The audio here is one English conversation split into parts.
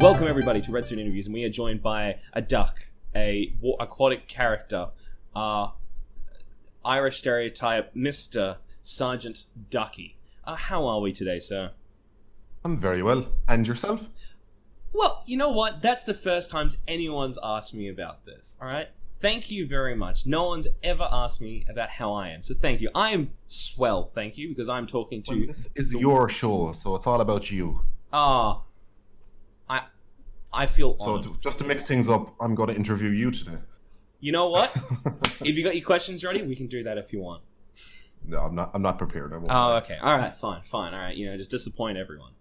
Welcome everybody to Red Suit Interviews, and we are joined by a duck, a aquatic character, Irish stereotype, Mr. Sgt Ducky. How are we today, sir? I'm very well. And yourself? Well, you know what? That's the first time anyone's asked me about this, alright? Thank you very much. No one's ever asked me about how I am, so thank you. I am swell, thank you, because I'm talking to... Well, this is your show, so it's all about you. I feel honored. So just to mix things up, I'm going to interview you today. You know what? If you got your questions ready, we can do that if you want. No, I'm not prepared. I won't. Oh, okay. All right, fine. All right, just disappoint everyone.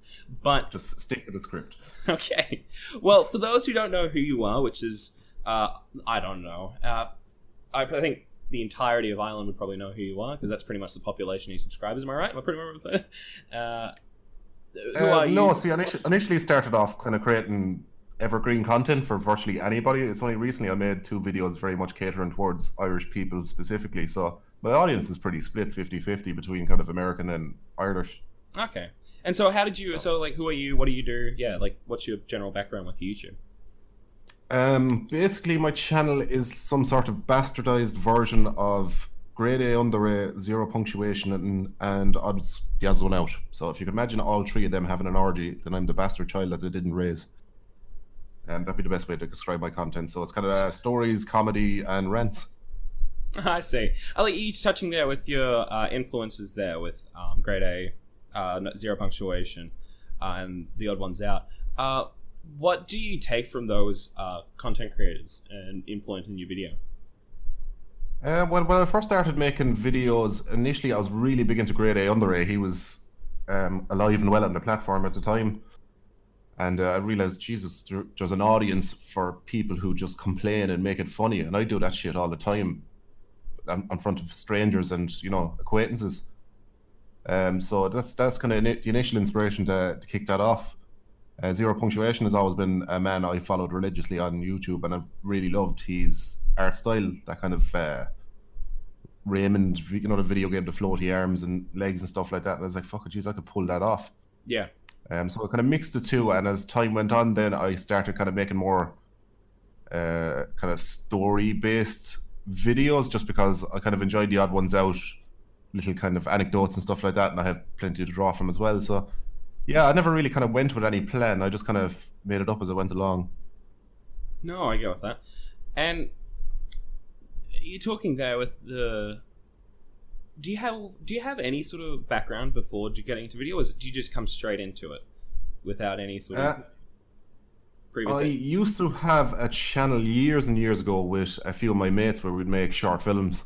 But just stick to the script. Okay. Well, for those who don't know who you are, which is I don't know. I think the entirety of Ireland would probably know who you are, because that's pretty much the population of your subscribers. Am I right? Am I pretty much with that? Who are you? No, see, I initially started off kind of creating evergreen content for virtually anybody. It's only recently I made 2 videos very much catering towards Irish people specifically. So my audience is pretty split 50-50 between kind of American and Irish. Okay. And so how did you, who are you? What do you do? Yeah, what's your general background with YouTube? Basically my channel is some sort of bastardized version of grade A, under A, 0 punctuation and odds, the odds one out. So if you can imagine all 3 of them having an orgy, then I'm the bastard child that they didn't raise. And that'd be the best way to describe my content. So it's kind of stories, comedy, and rants. I see. I like each touching there with your influences there with grade A, 0 punctuation, and the odd ones out. What do you take from those content creators and influence in your video? When I first started making videos, initially I was really big into grade A, under A. He was alive and well on the platform at the time. And I realized, Jesus, there's an audience for people who just complain and make it funny. And I do that shit all the time in front of strangers and, acquaintances. So that's kind of the initial inspiration to kick that off. 0 punctuation has always been a man I followed religiously on YouTube, and I've really loved his art style, that kind of Raymond, the video game, the floaty arms and legs and stuff like that. And I was like, fuck it, geez, I could pull that off. Yeah. So I kind of mixed the two, and as time went on, then I started kind of making more kind of story-based videos, just because I kind of enjoyed the odd ones out, little kind of anecdotes and stuff like that, and I have plenty to draw from as well. So yeah, I never really kind of went with any plan. I just kind of made it up as I went along. No, I go with that. And you're talking there with the... Do you have any sort of background before getting into video, or do you just come straight into it without any sort of previous? I used to have a channel years and years ago with a few of my mates where we'd make short films.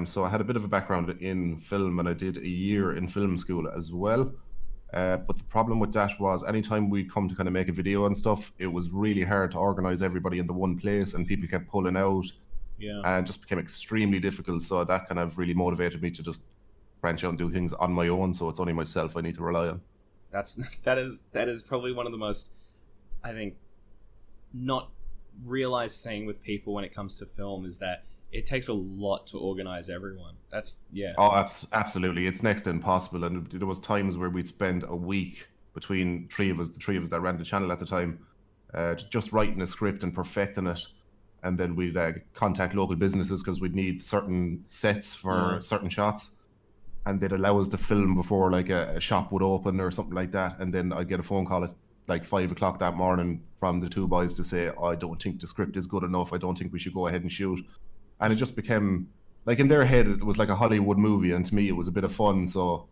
So I had a bit of a background in film, and I did a year in film school as well. But the problem with that was anytime we come to kind of make a video and stuff, it was really hard to organize everybody in the one place, and people kept pulling out. Yeah. And just became extremely difficult. So that kind of really motivated me to just branch out and do things on my own. So it's only myself I need to rely on. That is probably one of the most, I think, not realized saying with people when it comes to film, is that it takes a lot to organize everyone. Oh, absolutely. It's next to impossible. And there was times where we'd spend a week between the 3 of us that ran the channel at the time, just writing a script and perfecting it. And then we'd contact local businesses because we'd need certain sets for certain shots, and they'd allow us to film before like a shop would open or something like that. And then I'd get a phone call at like 5 o'clock that morning from the 2 boys to say, oh, I don't think the script is good enough. I don't think we should go ahead and shoot. And it just became like, in their head, it was like a Hollywood movie, and to me, it was a bit of fun. So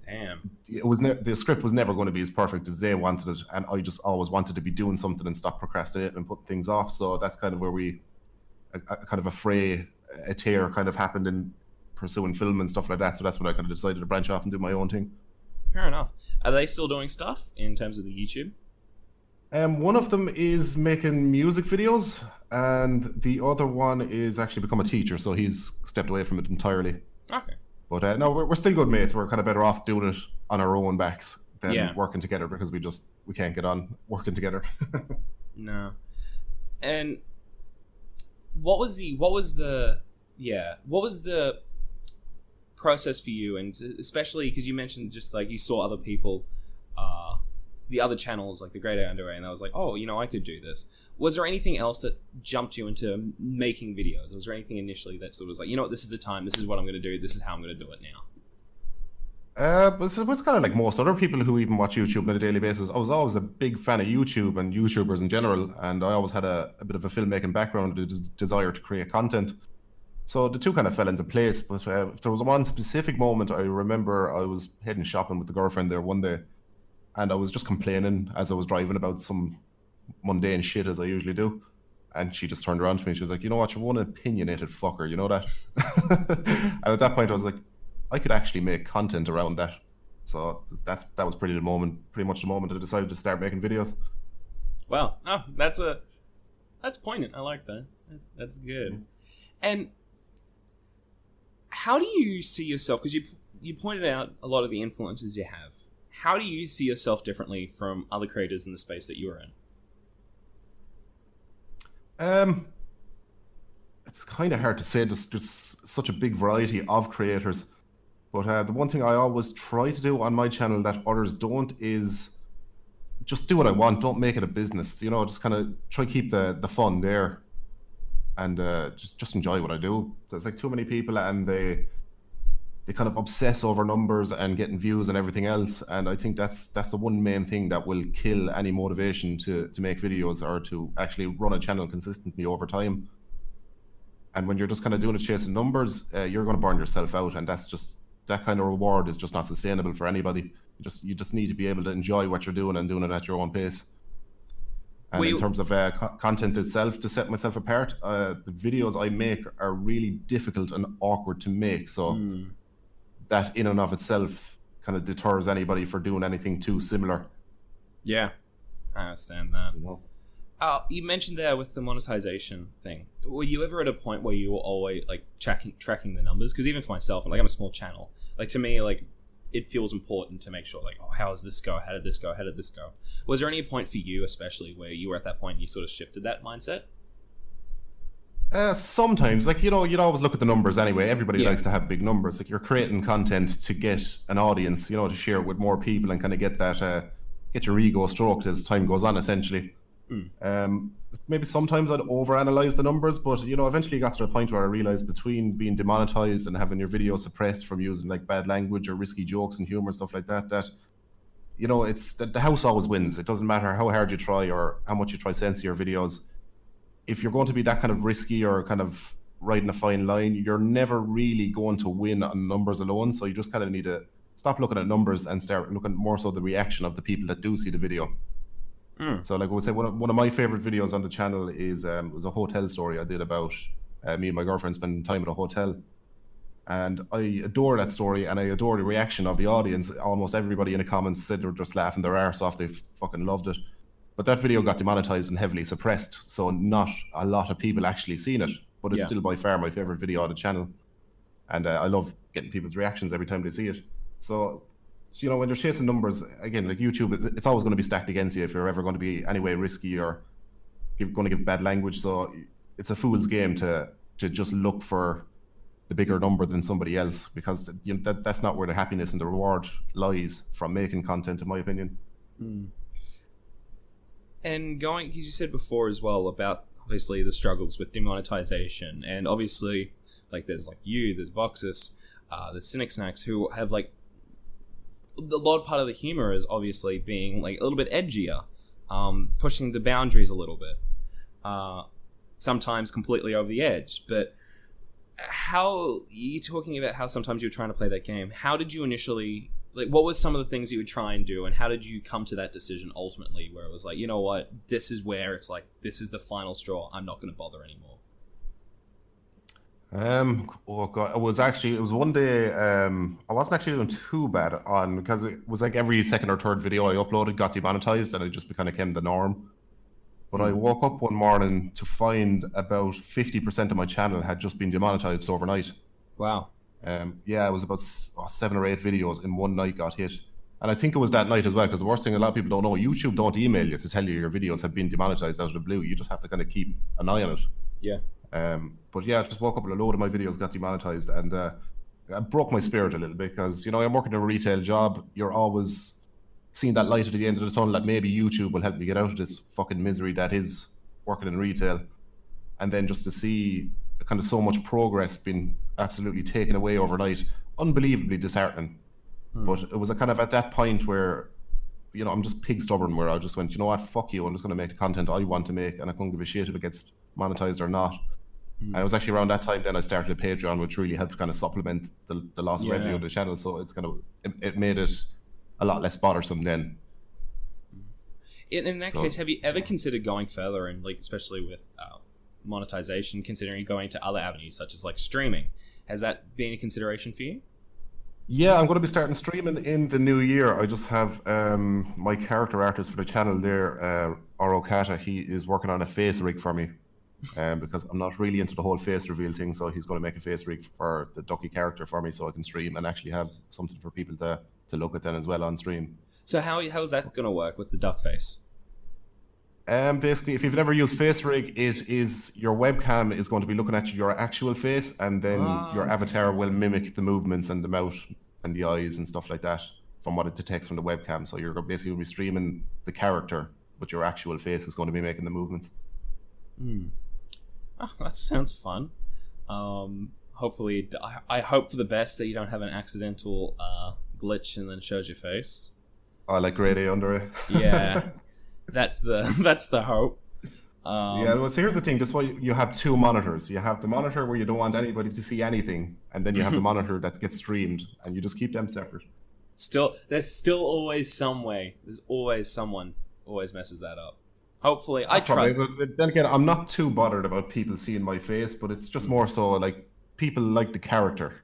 damn, it was the script was never going to be as perfect as they wanted it, and I just always wanted to be doing something and stop procrastinating and putting things off. So that's kind of where kind of a tear kind of happened in pursuing film and stuff like that. So that's when I kind of decided to branch off and do my own thing. Fair enough. Are they still doing stuff in terms of the YouTube? One of them is making music videos, and the other one is actually become a teacher. So he's stepped away from it entirely. Okay. But no, we're still good mates. We're kind of better off doing it on our own backs than working together, because we can't get on working together. No. And what was the process for you? And especially because you mentioned just like you saw other people the other channels, like the Great Underway, and I was like, oh, I could do this. Was there anything else that jumped you into making videos? Was there anything initially that sort of was like, what, this is the time, this is what I'm going to do, this is how I'm going to do it now? It's kind of like most other people who even watch YouTube on a daily basis. I was always a big fan of YouTube and YouTubers in general, and I always had a bit of a filmmaking background, a desire to create content. So the two kind of fell into place. But if there was one specific moment, I remember I was heading shopping with the girlfriend there one day, and I was just complaining as I was driving about some mundane shit as I usually do. And she just turned around to me and she was like, you know what, you're one opinionated fucker, you know that? And at that point I was like, I could actually make content around that. So that was pretty much the moment I decided to start making videos. Wow. Oh, that's poignant. I like that. That's good. And how do you see yourself? Because you pointed out a lot of the influences you have. How do you see yourself differently from other creators in the space that you're in? It's kind of hard to say. There's just such a big variety of creators. But the one thing I always try to do on my channel that others don't is just do what I want. Don't make it a business. Just kind of try to keep the fun there, and just enjoy what I do. There's like too many people, and they kind of obsess over numbers and getting views and everything else. And I think that's the one main thing that will kill any motivation to make videos or to actually run a channel consistently over time. And when you're just kind of doing it chasing numbers, you're going to burn yourself out, and that kind of reward is just not sustainable for anybody. You just need to be able to enjoy what you're doing and doing it at your own pace. And in terms of content itself, to set myself apart, the videos I make are really difficult and awkward to make. So that in and of itself kind of deters anybody for doing anything too similar. Yeah, I understand that. You mentioned there with the monetization thing. Were you ever at a point where you were always like tracking the numbers? Because even for myself, like I'm a small channel. Like to me, like it feels important to make sure, like, oh, how does this go? How did this go? How did this go? Was there any point for you, especially, where you were at that point and you sort of shifted that mindset? Sometimes, like you'd always look at the numbers anyway. Everybody likes to have big numbers. Like you're creating content to get an audience, to share it with more people and kind of get that get your ego stroked as time goes on, essentially. Maybe sometimes I'd overanalyze the numbers, but eventually got to the point where I realized between being demonetized and having your video suppressed from using like bad language or risky jokes and humor, stuff like that, it's the house always wins. It doesn't matter how hard you try or how much you try censor your videos. If you're going to be that kind of risky or kind of riding a fine line, you're never really going to win on numbers alone. So you just kind of need to stop looking at numbers and start looking more so the reaction of the people that do see the video. So like I would say one of my favorite videos on the channel is it was a hotel story I did about me and my girlfriend spending time at a hotel. And I adore that story, and I adore the reaction of the audience. Almost everybody in the comments said they were just laughing their arse off. They fucking loved it. But that video got demonetized and heavily suppressed, so not a lot of people actually seen it. But it's still by far my favorite video on the channel. And I love getting people's reactions every time they see it. So when you're chasing numbers, again, like YouTube, it's always going to be stacked against you if you're ever going to be anyway risky or going to give bad language. So it's a fool's game to just look for the bigger number than somebody else, because that's not where the happiness and the reward lies from making content, in my opinion. And because you said before as well about obviously the struggles with demonetization, and obviously like there's like there's Voxus, there's Cynic Snacks, who have like a lot part of the humor is obviously being like a little bit edgier, pushing the boundaries a little bit, sometimes completely over the edge. But how you talking about how sometimes you're trying to play that game? How did you initially, like, what was some of the things you would try and do, and how did you come to that decision ultimately, where it was like, you know what, this is where it's like, this is the final straw, I'm not going to bother anymore? Oh god, it was one day, I wasn't actually doing too bad because it was like every second or third video I uploaded got demonetized, and it just kind of became the norm. But I woke up one morning to find about 50% of my channel had just been demonetized overnight. Wow. Yeah, it was about 7 or 8 videos in one night got hit. And I think it was that night as well, because the worst thing a lot of people don't know, YouTube don't email you to tell you your videos have been demonetized out of the blue. You just have to kind of keep an eye on it. Yeah. But yeah, I just woke up and a load of my videos got demonetized, and it broke my spirit a little bit, because I'm working a retail job. You're always seeing that light at the end of the tunnel that maybe YouTube will help me get out of this fucking misery that is working in retail. And then just to see kind of so much progress being absolutely taken away overnight, unbelievably disheartening. But it was a kind of at that point where, you know, I'm just pig stubborn, where I just went, you know what, fuck you, I'm just going to make the content I want to make, and I couldn't give a shit if it gets monetized or not. And it was actually around that time then I started a Patreon, which really helped kind of supplement the loss of revenue of the channel. So it's kind of, it made it a lot less bothersome then. In that case, have you ever considered going further, and like especially with monetization, considering going to other avenues such as like streaming? Has that been a consideration for you? Yeah, I'm going to be starting streaming in the new year. I just have my character artist for the channel there, Oro Kata. He is working on a face rig for me. Because I'm not really into the whole face reveal thing, so he's going to make a face rig for the Ducky character for me, so I can stream and actually have something for people to look at then as well on stream. So how is that going to work with the duck face? Basically, if you've never used face rig, it is your webcam is going to be looking at your actual face, and then your avatar will mimic the movements and the mouth and the eyes and stuff like that from what it detects from the webcam. So you're basically going to be streaming the character, but your actual face is going to be making the movements. Oh, that sounds fun. Hopefully, I hope for the best that you don't have an accidental glitch and then it shows your face. Oh, like grade A under it. Yeah, that's the hope. Yeah, well, so here's the thing. That's why you have two monitors. You have the monitor where you don't want anybody to see anything, and then you have the monitor that gets streamed, and you just keep them separate. There's still always some way. There's always someone always messes that up. Hopefully, I try. But then again, I'm not too bothered about people seeing my face, but it's just more so like people like the character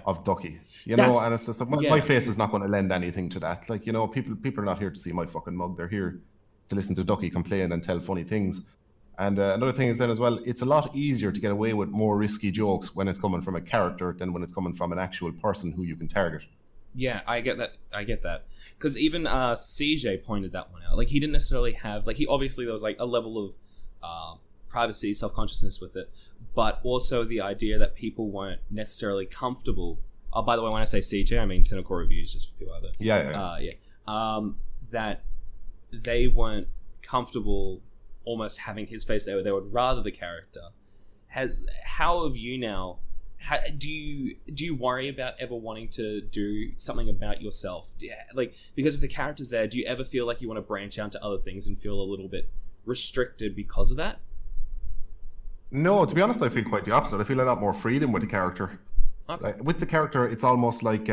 of Ducky, you know, and it's just my face is not going to lend anything to that. Like, you know, people are not here to see my fucking mug. They're here to listen to Ducky complain and tell funny things. And another thing is then as well, it's a lot easier to get away with more risky jokes when it's coming from a character than when it's coming from an actual person who you can target. Yeah, I get that. Because even CJ pointed that one out. Like, he didn't necessarily have... Like, obviously there was, like, a level of privacy, self-consciousness with it. But also the idea that people weren't necessarily comfortable... Oh, by the way, when I say CJ, I mean Cynical Reviews, just for people out there. Yeah. That they weren't comfortable almost having his face there. They would rather the character. How have you now... do you worry about ever wanting to do something about yourself? Like, because if the character's there, do you ever feel like you want to branch out to other things and feel a little bit restricted because of that? No, to be honest, I feel quite the opposite. I feel a lot more freedom with the character. Okay. Like, with the character, it's almost like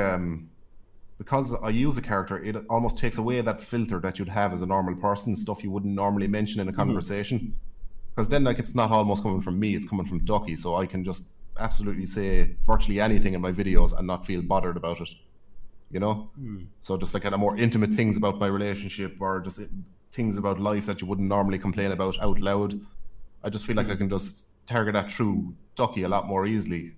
because I use a character, it almost takes away that filter that you'd have as a normal person, stuff you wouldn't normally mention in a conversation. Because then, like, it's not almost coming from me; it's coming from Ducky, so I can just absolutely say virtually anything in my videos and not feel bothered about it, you know. So just like kind of more intimate things about my relationship, or just things about life that you wouldn't normally complain about out loud. I just feel like I can just target that through Ducky a lot more easily,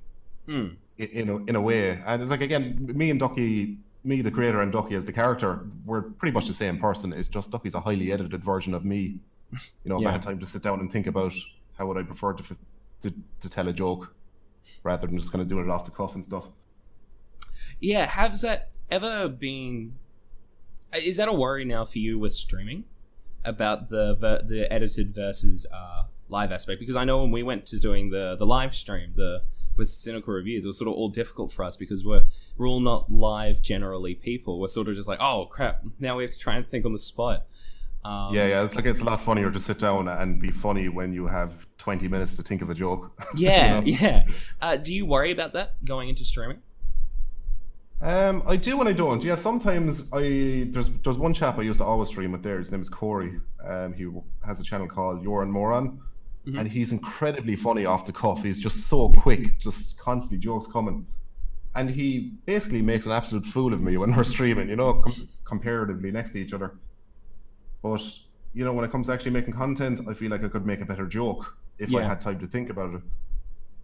in a way. And it's like, again, me and Ducky, me the creator and Ducky as the character, we're pretty much the same person. It's just Ducky's a highly edited version of me. You know, if I had time to sit down and think about how would I prefer to tell a joke, rather than just kind of doing it off the cuff and stuff. Yeah, has that ever been... Is that a worry now for you with streaming? About the edited versus live aspect? Because I know when we went to doing the live stream with Cynical Reviews, it was sort of all difficult for us because we're all not live generally people. We're sort of just like, oh crap, now we have to try and think on the spot. It's like, it's a lot funnier to sit down and be funny when you have 20 minutes to think of a joke. Yeah, you know? Yeah. Do you worry about that going into streaming? I do and I don't. Yeah, sometimes there's one chap I used to always stream with there. His name is Corey. He has a channel called You're and Moron, and he's incredibly funny off the cuff. He's just so quick, just constantly jokes coming. And he basically makes an absolute fool of me when we're streaming, you know, comparatively next to each other. But, you know, when it comes to actually making content, I feel like I could make a better joke if I had time to think about it.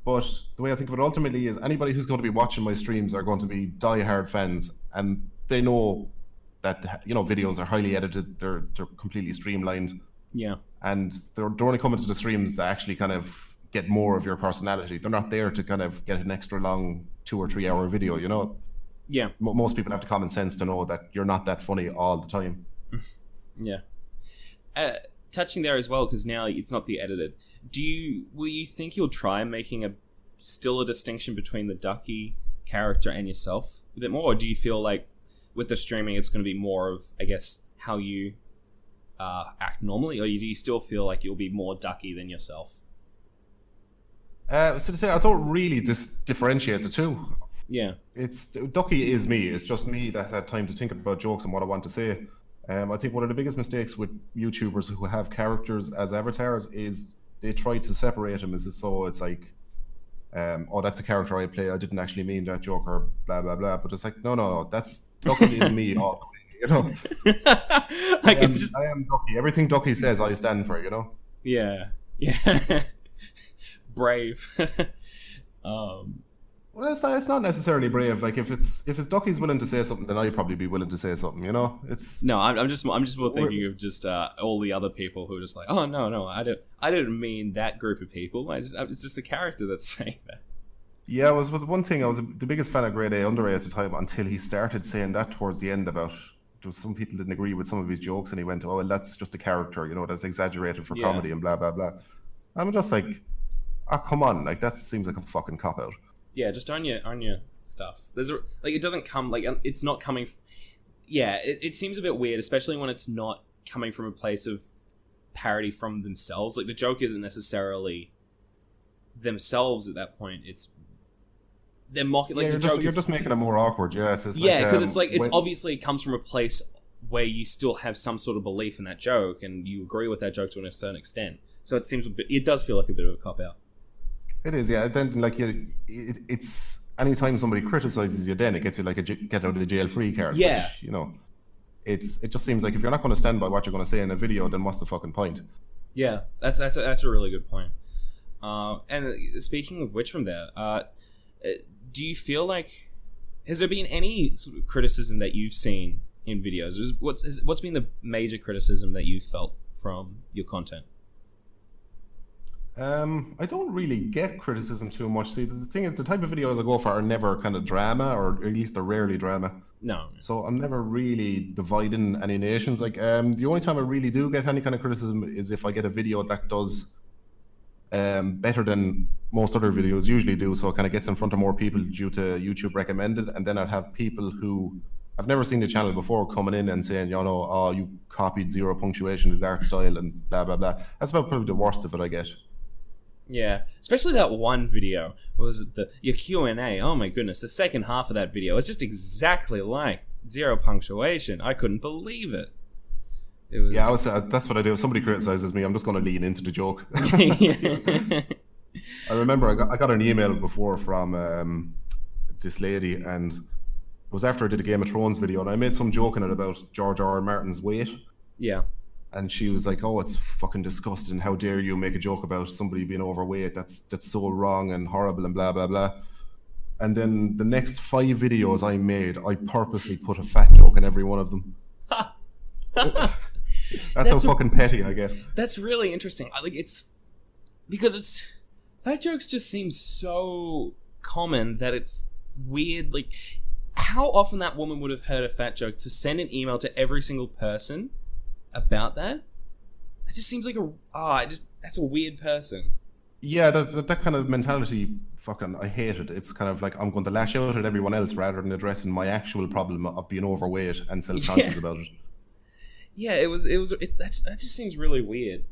But the way I think of it ultimately is anybody who's going to be watching my streams are going to be die-hard fans, and they know that, you know, videos are highly edited, they're completely streamlined. Yeah. And they're only coming to the streams to actually kind of get more of your personality. They're not there to kind of get an extra long 2 or 3 hour video, you know? Yeah. Most people have the common sense to know that you're not that funny all the time. Yeah. Touching there as well, because now it's not the edited. Will you think you'll try making still a distinction between the Ducky character and yourself a bit more, or do you feel like with the streaming it's going to be more of, I guess, how you act normally, or do you still feel like you'll be more Ducky than yourself? So to say, I don't really differentiate the two. Yeah. It's Ducky is me. It's just me that had time to think about jokes and what I want to say. I think one of the biggest mistakes with YouTubers who have characters as avatars is they try to separate them as so it's like, oh, that's a character I play. I didn't actually mean that joke or blah blah blah. But it's like, no, that's Ducky is me all the way. You know, I am Ducky. Everything Ducky says, I stand for. You know. Yeah. Brave. Well, it's not necessarily brave. Like if it's Ducky's willing to say something, then I'd probably be willing to say something. You know, it's no. I'm just more thinking of just all the other people who are just like, oh no, I didn't mean that group of people. It's just the character that's saying that. Yeah, was one thing. I was the biggest fan of Grade A Under A at the time until he started saying that towards the end about there was some people didn't agree with some of his jokes, and he went, oh, well, that's just a character. You know, that's exaggerated for comedy and blah blah blah. I'm just like, oh, come on, like that seems like a fucking cop out. Yeah, just own your stuff. It doesn't come it's not coming. Yeah, it seems a bit weird, especially when it's not coming from a place of parody from themselves. Like the joke isn't necessarily themselves at that point. It's they're mocking. Like you're just making it more awkward. Yeah, because it's obviously it comes from a place where you still have some sort of belief in that joke and you agree with that joke to a certain extent. So it does feel like a bit of a cop out. It is, yeah. Then, like, it's anytime somebody criticizes you, then it gets you like a get out of the jail free card. Yeah, which, you know, it just seems like if you're not going to stand by what you're going to say in a video, then what's the fucking point? Yeah, that's a really good point. And speaking of which, from there, do you feel like has there been any sort of criticism that you've seen in videos? What's been the major criticism that you've felt from your content? I don't really get criticism too much. See, the thing is, the type of videos I go for are never kind of drama, or at least they're rarely drama. No. So I'm never really dividing any nations. Like, the only time I really do get any kind of criticism is if I get a video that does better than most other videos usually do. So it kind of gets in front of more people due to YouTube recommended, and then I'd have people who I've never seen the channel before coming in and saying, you know, oh, you copied zero punctuation, his art style, and blah blah blah. That's about probably the worst of it I get. Yeah, especially that one video. What was it? Your Q&A. Oh my goodness, the second half of that video was just exactly like zero punctuation. I couldn't believe it. It was... Yeah, that's what I do. If somebody criticizes me, I'm just going to lean into the joke. I remember I got an email before from this lady, and it was after I did a Game of Thrones video, and I made some joke in it about George R. R. Martin's weight. Yeah. And she was like, oh, it's fucking disgusting. How dare you make a joke about somebody being overweight? That's so wrong and horrible and blah, blah, blah. And then the next 5 videos I made, I purposely put a fat joke in every one of them. That's how fucking petty I get. That's really interesting. Because fat jokes just seem so common that it's weird. Like, how often that woman would have heard a fat joke to send an email to every single person about that? It just seems like that's a weird person. Yeah, that kind of mentality, fucking, I hate it. It's kind of like I'm going to lash out at everyone else rather than addressing my actual problem of being overweight and self-conscious about it. Yeah, that just seems really weird.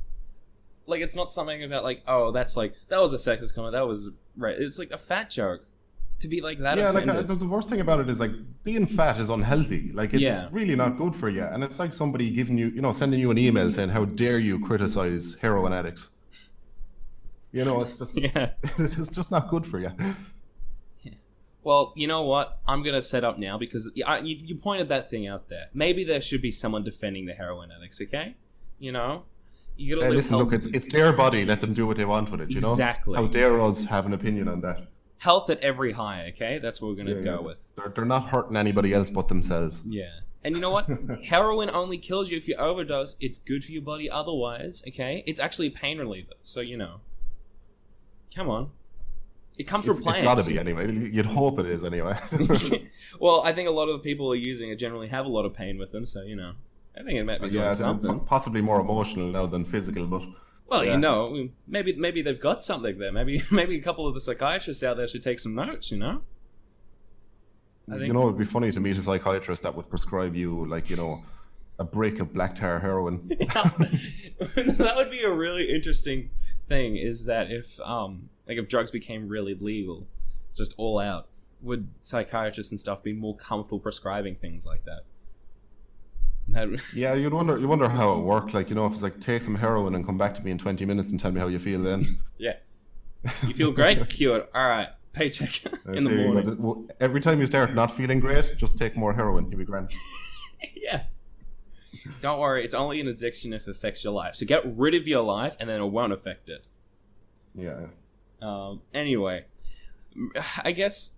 Like, it's not something about like, oh, that was a sexist comment. That was right. It's like a fat joke. To be like that. Yeah, offended. Like the worst thing about it is like being fat is unhealthy. Like it's really not good for you. And it's like somebody giving you, sending you an email saying, "How dare you criticize heroin addicts?" It's just it's just not good for you. Yeah. Well, you know what? I'm gonna set up now because you pointed that thing out there. Maybe there should be someone defending the heroin addicts. Okay, you gotta listen. Look, it's their body. Let them do what they want with it. You know exactly. How dare us have an opinion on that? Health at every high, okay? That's what we're going to go with. They're not hurting anybody else but themselves. Yeah. And you know what? Heroin only kills you if you overdose. It's good for your body otherwise, okay? It's actually a pain reliever, so, come on. It comes from It's got to plants. be anyway. You'd hope it is anyway. Well, I think a lot of the people who are using it generally have a lot of pain with them, so I think it might be doing Yeah, something. possibly more emotional now than physical, but Well, yeah. maybe they've got something there. Maybe a couple of the psychiatrists out there should take some notes. I think It'd be funny to meet a psychiatrist that would prescribe you, like, a brick of black tar heroin. that would be a really interesting thing. Is that if if drugs became really legal, just all out, would psychiatrists and stuff be more comfortable prescribing things like that? Yeah, you'd wonder how it worked. Like, if it's like, take some heroin and come back to me in 20 minutes and tell me how you feel then. Yeah. You feel great? Cured. All right. Paycheck in the morning. Every time you start not feeling great, just take more heroin. You'll be grand. Yeah. Don't worry. It's only an addiction if it affects your life. So get rid of your life and then it won't affect it. Yeah. Anyway, I guess...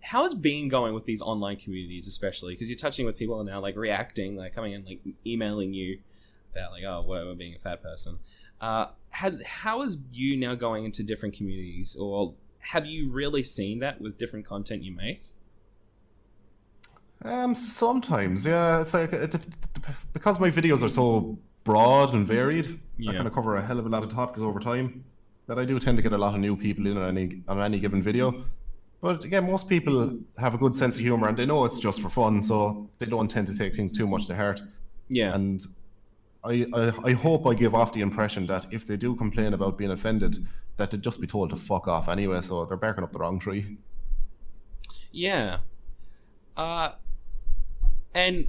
How is being going with these online communities, especially? Because you're touching with people now, like, reacting, like, coming in, like, emailing you about, like, oh, whatever, being a fat person. How is you now going into different communities, or have you really seen that with different content you make? Sometimes, yeah. It's like because my videos are so broad and varied. Yeah. I kind of cover a hell of a lot of topics over time, that I do tend to get a lot of new people in on any given video. But again, most people have a good sense of humor and they know it's just for fun, so they don't tend to take things too much to heart. Yeah. And I hope I give off the impression that if they do complain about being offended, that they'd just be told to fuck off anyway, so they're barking up the wrong tree. Yeah. And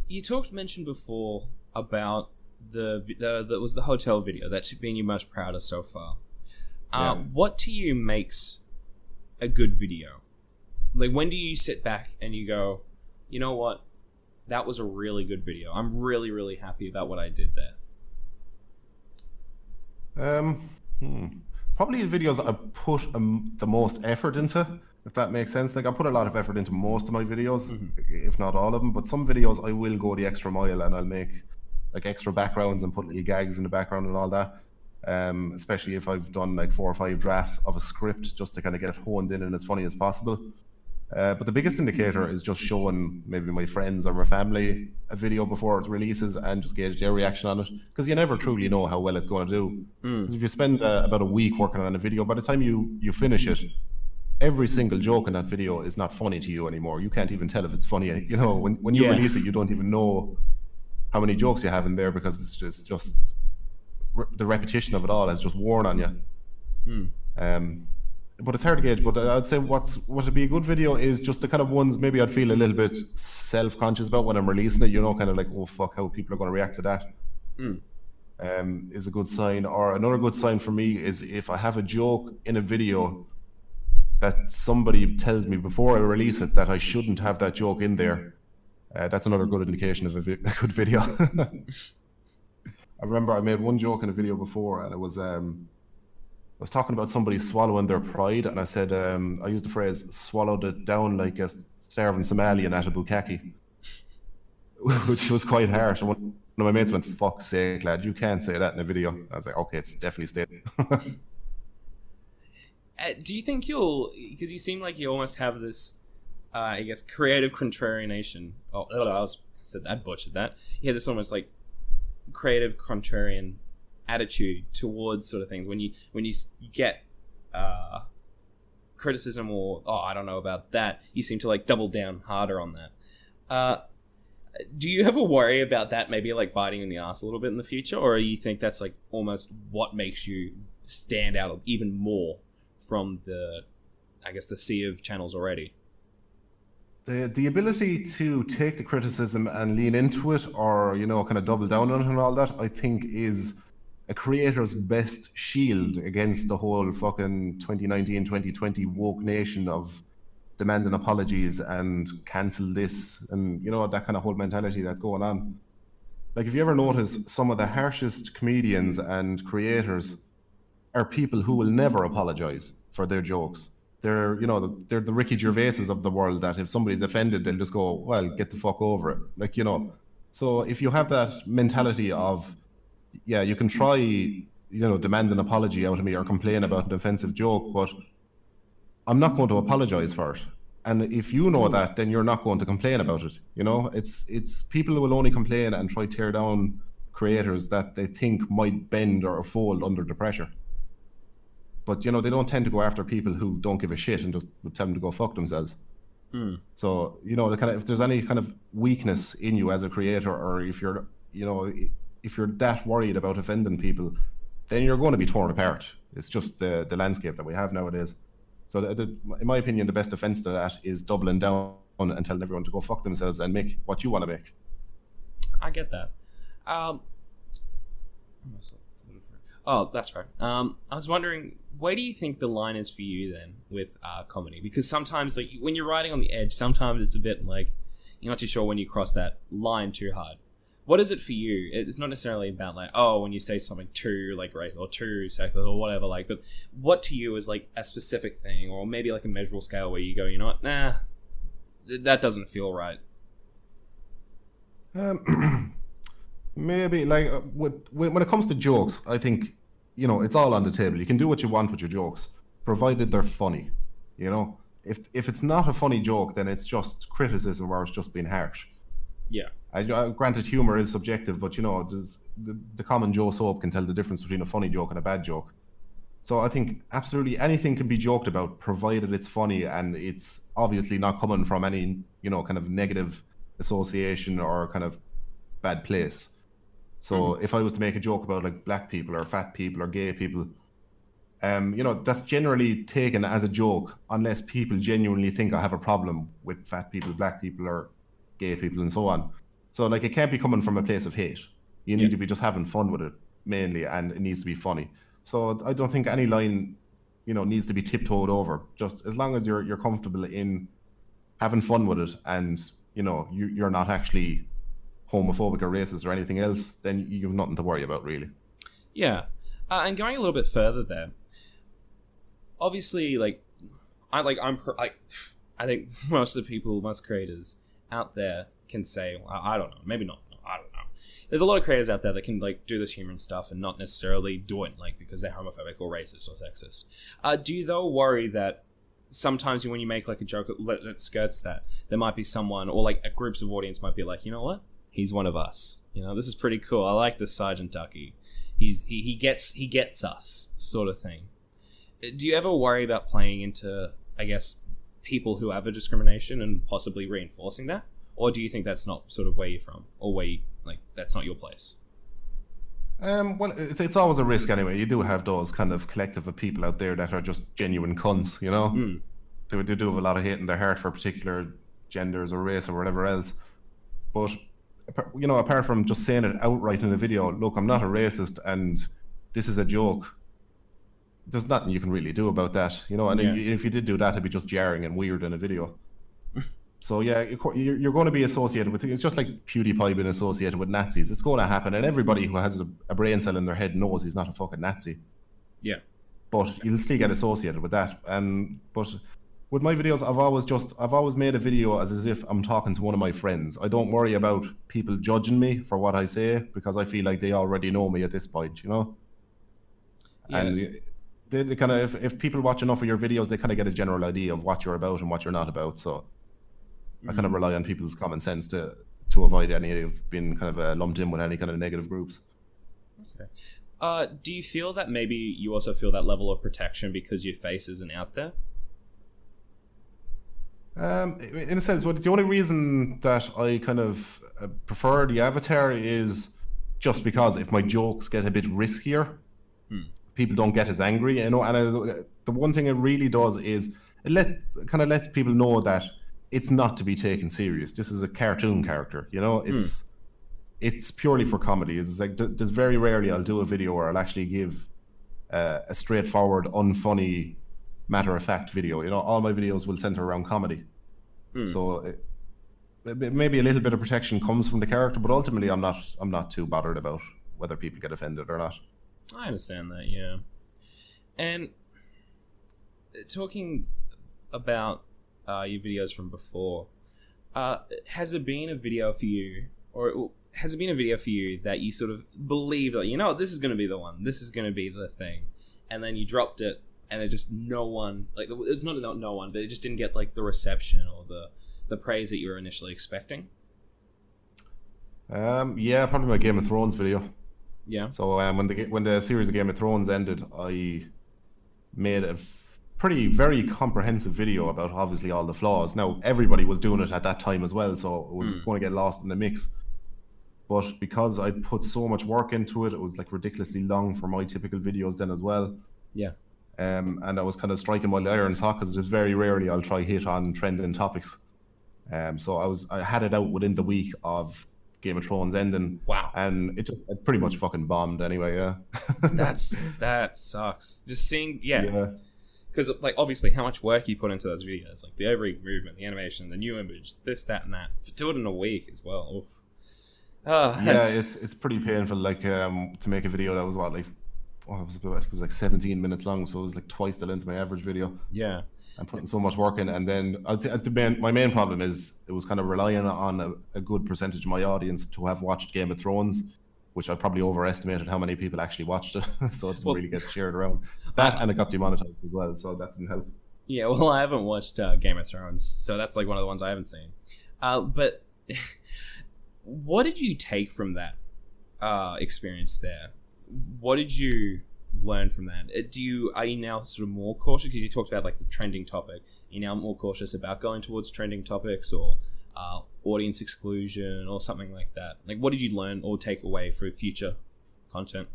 you mentioned before about that was the hotel video that's been your most proud of so far. Yeah. What to you makes a good video? Like, when do you sit back and you go, you know what? That was a really good video. I'm really, really happy about what I did there. Probably the videos I put the most effort into, if that makes sense. Like, I put a lot of effort into most of my videos, if not all of them. But some videos I will go the extra mile and I'll make like extra backgrounds and put little gags in the background and all that. Especially if I've done like 4 or 5 drafts of a script just to kind of get it honed in and as funny as possible. But the biggest indicator is just showing maybe my friends or my family a video before it releases and just gauge their reaction on it, because you never truly know how well it's going to do. Because if you spend about a week working on a video, by the time you finish it, every single joke in that video is not funny to you anymore. You can't even tell if it's funny. When you release it, you don't even know how many jokes you have in there, because it's just the repetition of it all has just worn on you. But it's hard to gauge. But I'd say what would be a good video is just the kind of ones maybe I'd feel a little bit self-conscious about when I'm releasing it. Kind of like, oh fuck, how people are going to react to that. Is a good sign. Or another good sign for me is if I have a joke in a video that somebody tells me before I release it that I shouldn't have that joke in there. That's another good indication of a good video. I remember I made one joke in a video before, and it was I was talking about somebody swallowing their pride, and I said I used the phrase "swallowed it down like a starving Somalian at a bukkake," which was quite harsh. And one of my mates went, "Fuck's sake, lad, you can't say that in a video." I was like, "Okay, it's definitely stated." Do you think because you seem like you almost have this, I guess, creative contrarianation. I butchered that. You have this almost like creative contrarian attitude towards sort of things when you get criticism or I don't know about that, you seem to like double down harder on that. Do you ever worry about that maybe like biting in the ass a little bit in the future, or you think that's like almost what makes you stand out even more from the sea of channels already? The ability to take the criticism and lean into it, or kind of double down on it and all that, I think is a creator's best shield against the whole fucking 2019, 2020 woke nation of demanding apologies and cancel this and that kind of whole mentality that's going on. Like, if you ever notice, some of the harshest comedians and creators are people who will never apologize for their jokes. They're the Ricky Gervaises of the world, that if somebody's offended, they'll just go, well, get the fuck over it. So if you have that mentality of, yeah, you can try demand an apology out of me or complain about an offensive joke, but I'm not going to apologize for it. And if you know that, then you're not going to complain about it. It's people who will only complain and try to tear down creators that they think might bend or fold under the pressure. But they don't tend to go after people who don't give a shit and just tell them to go fuck themselves. So if there's any kind of weakness in you as a creator, or if you're that worried about offending people, then you're going to be torn apart. It's just the landscape that we have nowadays. So in my opinion, the best defense to that is doubling down and telling everyone to go fuck themselves and make what you want to make. I get that. Oh, that's right. I was wondering, where do you think the line is for you then with comedy? Because sometimes, like, when you're riding on the edge, sometimes it's a bit like you're not too sure when you cross that line too hard. What is it for you? It's not necessarily about like, oh, when you say something too like race or too sexist or whatever, like, but what to you is like a specific thing, or maybe like a measurable scale where you go, you know what, nah, that doesn't feel right. Maybe like when it comes to jokes, I think it's all on the table. You can do what you want with your jokes, provided they're funny. If it's not a funny joke, then it's just criticism or it's just being harsh. Yeah. Granted, humor is subjective, but there's the common Joe Soap can tell the difference between a funny joke and a bad joke. So I think absolutely anything can be joked about, provided it's funny and it's obviously not coming from any kind of negative association or kind of bad place. So if I was to make a joke about like black people or fat people or gay people, that's generally taken as a joke unless people genuinely think I have a problem with fat people, black people, or gay people, and so on. So like it can't be coming from a place of hate. You need to be just having fun with it mainly, and it needs to be funny. So I don't think any line, needs to be tiptoed over. Just as long as you're comfortable in having fun with it, and you're not actually homophobic or racist or anything else, then you have nothing to worry about, really. Yeah. And going a little bit further there, obviously, I think most creators out there can say, well, I don't know, maybe not, I don't know. There's a lot of creators out there that can like do this human stuff and not necessarily do it like because they're homophobic or racist or sexist. Do you though worry that sometimes when you make like a joke that skirts that, there might be someone or like a groups of audience might be like, you know what? He's one of us. This is pretty cool. I like this Sgt Ducky. He gets us, sort of thing. Do you ever worry about playing into, I guess, people who have a discrimination and possibly reinforcing that? Or do you think that's not sort of where you're from, or that's not your place? Well, it's always a risk anyway. You do have those kind of collective of people out there that are just genuine cunts, They do have a lot of hate in their heart for particular genders or race or whatever else. But apart from just saying it outright in a video, look, I'm not a racist and this is a joke, there's nothing you can really do about that, and if you did do that, it'd be just jarring and weird in a video. So yeah, you're going to be associated with it. It's just like PewDiePie being associated with Nazis. It's going to happen, and everybody who has a brain cell in their head knows he's not a fucking Nazi. Yeah. But you'll still get associated with that. But with my videos, I've always made a video as if I'm talking to one of my friends. I don't worry about people judging me for what I say because I feel like they already know me at this point, Yeah. And they kind of, if people watch enough of your videos, they kind of get a general idea of what you're about and what you're not about. So I kind of rely on people's common sense to avoid any of being kind of lumped in with any kind of negative groups. Okay. Do you feel that maybe you also feel that level of protection because your face isn't out there? In a sense, the only reason that I kind of prefer the avatar is just because if my jokes get a bit riskier, people don't get as angry, And the one thing it really does is it lets people know that it's not to be taken serious. This is a cartoon character, It's purely for comedy. It's like there's very rarely I'll do a video where I'll actually give a straightforward, unfunny, matter-of-fact video. All my videos will center around comedy. So maybe a little bit of protection comes from the character, but ultimately I'm not too bothered about whether people get offended or not. I understand that, yeah. And talking about your videos from before, has there been a video for you, or has it been a video for you that you sort of believed, like, this is going to be the one, this is going to be the thing, and then you dropped it, and it just no one, like, it's not no one, but it just didn't get like the reception or the praise that you were initially expecting? Yeah, probably my Game of Thrones video. Yeah. So when the series of Game of Thrones ended, I made a very comprehensive video about obviously all the flaws. Now everybody was doing it at that time as well, so it was going to get lost in the mix. But because I put so much work into it, it was like ridiculously long for my typical videos then as well. Yeah. And I was kind of striking while the iron's hot, because just very rarely I'll try hit on trending topics. So I had it out within the week of Game of Thrones ending. Wow. And it pretty much fucking bombed anyway, yeah. That sucks. Just seeing, yeah. Because, like, obviously how much work you put into those videos, like the every movement, the animation, the new image, this, that, and that. To do it in a week as well. Oof. Yeah, it's pretty painful. Like, to make a video that was it was like 17 minutes long, so it was like twice the length of my average video. Yeah. I'm putting so much work in, and then my main problem is it was kind of relying on a good percentage of my audience to have watched Game of Thrones, which I probably overestimated how many people actually watched it, so it didn't really get shared around. It's that, and it got demonetized as well, so that didn't help. Yeah, well, I haven't watched Game of Thrones, so that's like one of the ones I haven't seen. But what did you take from that experience there? What did you learn from that? Are you now sort of more cautious, because you talked about like the trending topic? Are you now more cautious about going towards trending topics, or audience exclusion, or something like that? Like, what did you learn or take away for future content?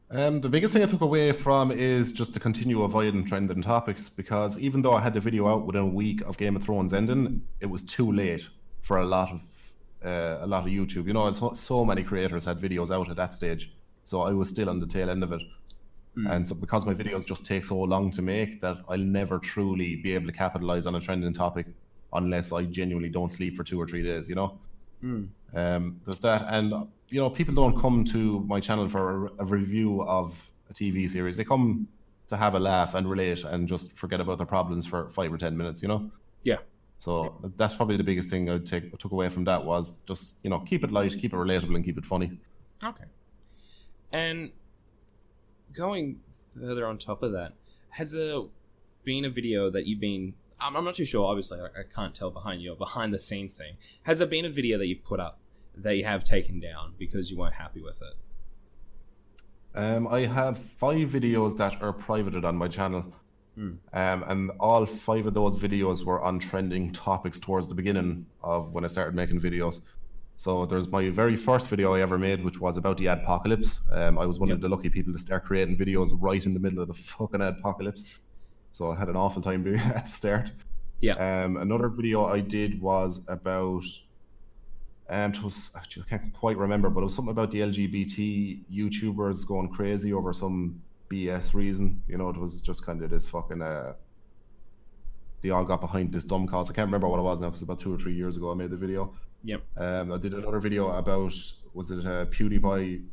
The biggest thing I took away from is just to continue avoiding trending topics, because even though I had the video out within a week of Game of Thrones ending, it was too late for a lot of YouTube. So many creators had videos out at that stage, so I was still on the tail end of it. And so because my videos just take so long to make, that I'll never truly be able to capitalize on a trending topic unless I genuinely don't sleep for 2 or 3 days, There's that. And people don't come to my channel for a review of a TV series. They come to have a laugh and relate and just forget about their problems for 5 or 10 minutes, Yeah. So that's probably the biggest thing I took away from that, was just, keep it light, keep it relatable, and keep it funny. Okay. And going further on top of that, has there been a video that you've been... I'm not too sure, obviously, I can't tell behind the scenes thing. Has there been a video that you've put up that you have taken down because you weren't happy with it? I have 5 videos that are privated on my channel. And all 5 of those videos were on trending topics towards the beginning of when I started making videos. So there's my very first video I ever made, which was about the adpocalypse. I was one of the lucky people to start creating videos right in the middle of the fucking adpocalypse. So I had an awful time doing it at the start. Yeah. Another video I did was about, it was, actually, I can't quite remember, but it was something about the LGBT YouTubers going crazy over some BS reason. It was just kind of this fucking, they all got behind this dumb cause. I can't remember what it was now, because about 2 or 3 years ago I made the video. Yep. I did another video about, was it PewDiePie,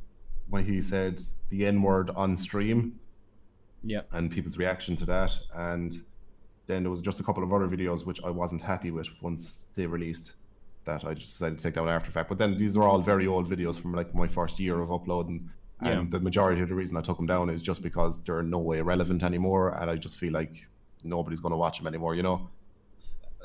when he said the N-word on stream? Yeah. And people's reaction to that. And then there was just a couple of other videos which I wasn't happy with once they released, that I just decided to take down after fact. But then these are all very old videos from like my first year of uploading. And the majority of the reason I took them down is just because they're no way relevant anymore, and I just feel like nobody's going to watch them anymore,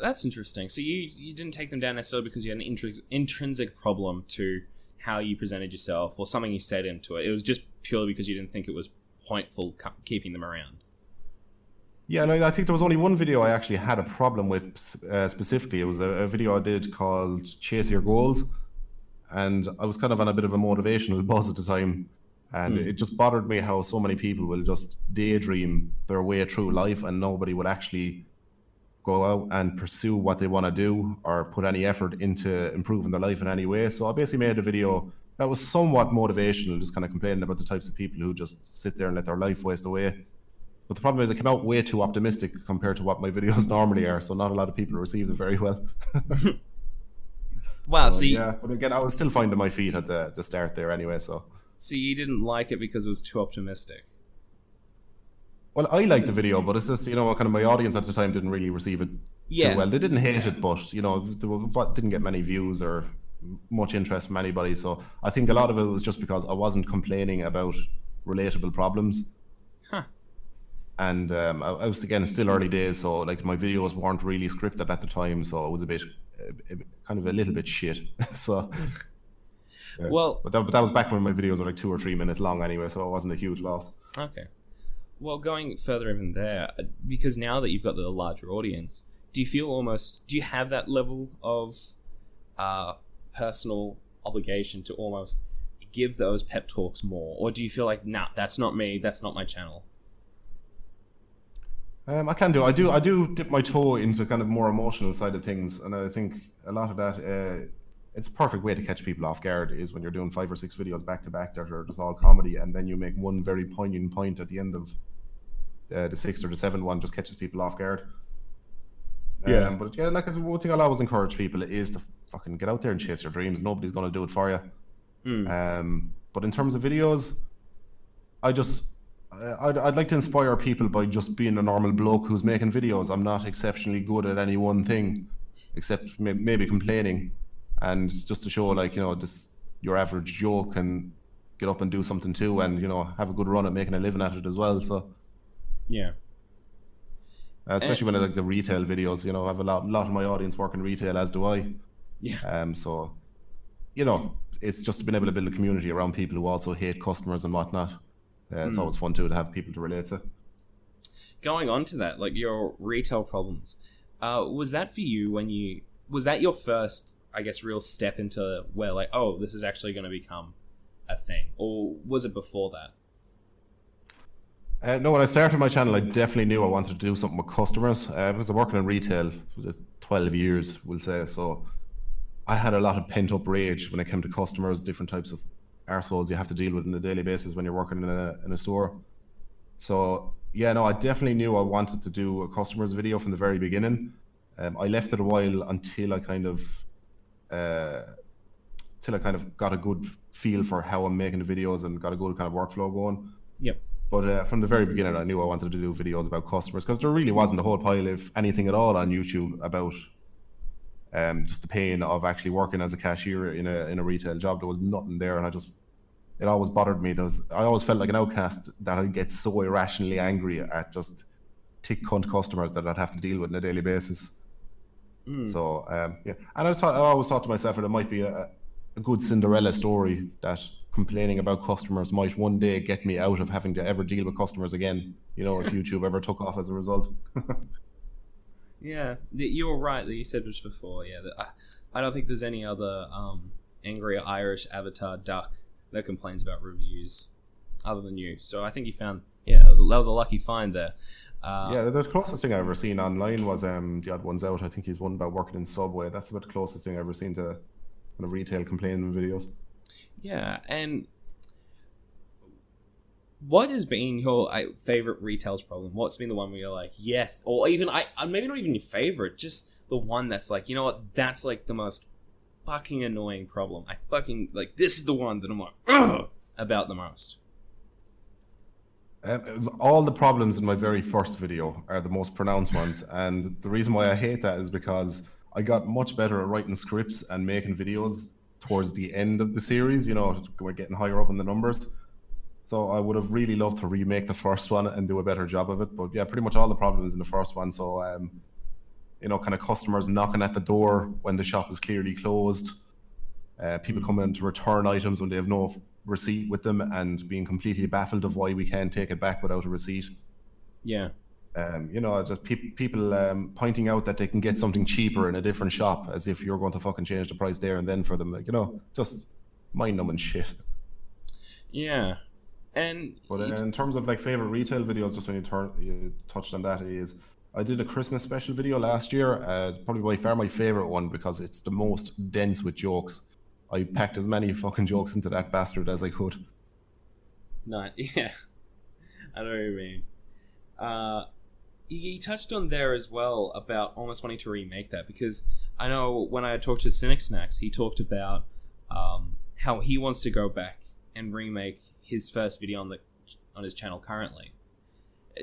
That's interesting. So you didn't take them down necessarily because you had an intrinsic problem to how you presented yourself or something you said into it. It was just purely because you didn't think it was pointful keeping them around. Yeah, no, I think there was only one video I actually had a problem with specifically. It was a video I did called Chase Your Goals, and I was kind of on a bit of a motivational buzz at the time. And it just bothered me how so many people will just daydream their way through life, and nobody will actually go out and pursue what they want to do or put any effort into improving their life in any way. So I basically made a video that was somewhat motivational, just kind of complaining about the types of people who just sit there and let their life waste away. But the problem is it came out way too optimistic compared to what my videos normally are, so not a lot of people received it very well. Wow, so yeah, but again, I was still finding my feet at the start there anyway, so... So you didn't like it because it was too optimistic? Well, I liked the video, but it's just, kind of my audience at the time didn't really receive it too well. They didn't hate it, but, they didn't get many views or much interest from anybody. So I think a lot of it was just because I wasn't complaining about relatable problems. Huh. And I was, again, still early days, so like my videos weren't really scripted at the time, so it was a bit kind of a little bit shit. So yeah. Well, but that was back when my videos were like 2 or 3 minutes long anyway, so it wasn't a huge loss. okay. Well, going further even there, because now that you've got the larger audience, do you have that level of personal obligation to almost give those pep talks more? Or do you feel like, nah, that's not me, that's not my channel? I can do. I do dip my toe into kind of more emotional side of things, and I think a lot of that, it's a perfect way to catch people off guard is when you're doing 5 or 6 videos back to back that are just all comedy, and then you make one very poignant point at the end of the 6th or the 7th one, just catches people off guard. Yeah. But yeah, like one thing I'll always encourage people is to fucking get out there and chase your dreams. Nobody's gonna do it for you. But in terms of videos, I'd like to inspire people by just being a normal bloke who's making videos. I'm not exceptionally good at any one thing, except maybe complaining, and just to show, like, this your average Joe can get up and do something too, and have a good run at making a living at it as well. So yeah, especially when I like the retail videos, I have a lot of my audience work in retail, as do I. Yeah. So it's just been able to build a community around people who also hate customers and whatnot. It's always fun too to have people to relate to. Going on to that, like your retail problems, was that for you was that your first, I guess, real step into where, like, oh, this is actually going to become a thing, or was it before that? No, when I started my channel, I definitely knew I wanted to do something with customers. Because I'm working in retail for 12 years, we'll say, so I had a lot of pent-up rage when it came to customers, different types of arseholes you have to deal with on a daily basis when you're working in a store. So yeah, no, I definitely knew I wanted to do a customers video from the very beginning. I left it a while until I kind of got a good feel for how I'm making the videos and got a good kind of workflow going. Yep. But from the very beginning, I knew I wanted to do videos about customers, because there really wasn't a whole pile of anything at all on YouTube about just the pain of actually working as a cashier in a retail job. There was nothing there, and it always bothered me. I always felt like an outcast that I'd get so irrationally angry at just tick cunt customers that I'd have to deal with on a daily basis. So yeah, and I always thought to myself that it might be a good Cinderella story, that complaining about customers might one day get me out of having to ever deal with customers again, if YouTube ever took off as a result. Yeah, you were right that you said this before. Yeah, that I don't think there's any other angry Irish avatar duck that complains about reviews other than you. So I think you found, that was a lucky find there. Yeah, the closest thing I've ever seen online was The Odd One's Out. I think he's one about working in Subway. That's about the closest thing I've ever seen to kind of retail complaining videos. Yeah, and what has been your favorite retail's problem? What's been the one where you're like, yes, or even maybe not even your favorite, just the one that's like, you know what, that's like the most fucking annoying problem. I fucking like, this is the one that I'm like, ugh, about the most. All the problems in my very first video are the most pronounced ones, and the reason why I hate that is because I got much better at writing scripts and making videos towards the end of the series. We're getting higher up in the numbers. So I would have really loved to remake the first one and do a better job of it. But yeah, pretty much all the problems in the first one. So, kind of customers knocking at the door when the shop is clearly closed. People coming in to return items when they have no receipt with them, and being completely baffled of why we can't take it back without a receipt. Yeah. Just people pointing out that they can get something cheaper in a different shop, as if you're going to fucking change the price there and then for them. Like, just mind-numbing shit. Yeah. But in terms of like favorite retail videos, just when you touched on that, is I did a Christmas special video last year. It's probably by far my favorite one because it's the most dense with jokes. I packed as many fucking jokes into that bastard as I could. No, yeah, I know what you mean. You touched on there as well about almost wanting to remake that, because I know when I talked to Cynic Snacks, he talked about how he wants to go back and remake his first video on his channel currently.